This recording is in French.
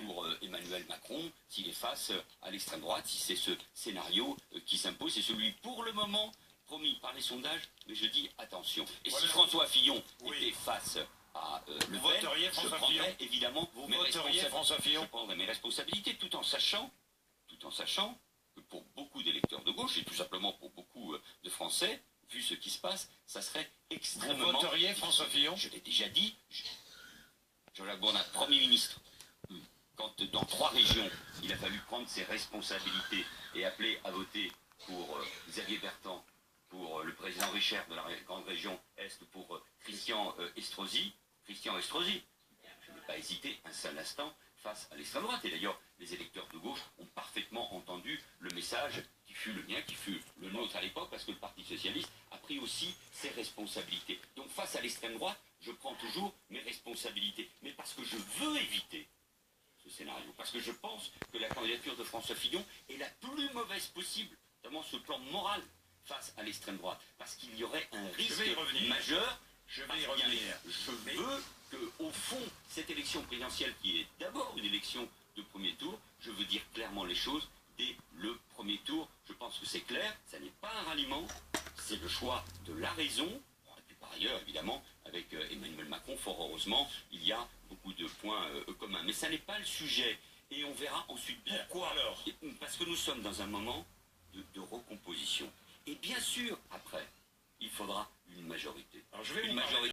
pour Emmanuel Macron s'il est face à l'extrême droite, si c'est ce scénario qui s'impose. C'est celui pour le moment promis par les sondages, mais je dis attention. Et si François Fillon était face à Le Pen, je prendrais évidemment je prendrais mes responsabilités tout en sachant que pour beaucoup d'électeurs de gauche, et tout simplement pour beaucoup de Français, vu ce qui se passe, ça serait extrêmement... Vous voteriez François Fillon? Je l'ai déjà dit, Jean-Jacques Bourdin, Premier ministre, quand dans 3 régions, il a fallu prendre ses responsabilités et appeler à voter pour Xavier Bertrand, pour le président Richer de la grande région Est, pour Christian Estrosi, je n'ai pas hésité un seul instant face à l'extrême droite. Et d'ailleurs, les électeurs de gauche ont parfaitement entendu le message qui fut le mien, qui fut le nôtre à l'époque, parce que le Parti socialiste a pris aussi ses responsabilités. Donc face à l'extrême droite, je prends toujours mes responsabilités. Mais parce que je veux éviter ce scénario, parce que je pense que la candidature de François Fillon est la plus mauvaise possible, notamment sur le plan moral, face à l'extrême droite, parce qu'il y aurait un risque majeur. Je veux que, au fond, cette élection présidentielle, qui est d'abord une élection de premier tour, je veux dire clairement les choses dès le premier tour. Je pense que c'est clair, ça n'est pas un ralliement, c'est le choix de la raison. Et puis par ailleurs, évidemment, avec Emmanuel Macron, fort heureusement, il y a beaucoup de points communs. Mais ça n'est pas le sujet. Et on verra ensuite pourquoi. Alors parce que nous sommes dans un moment de recomposition. Et bien sûr, après, il faudra une majorité. Alors je vais une majorité.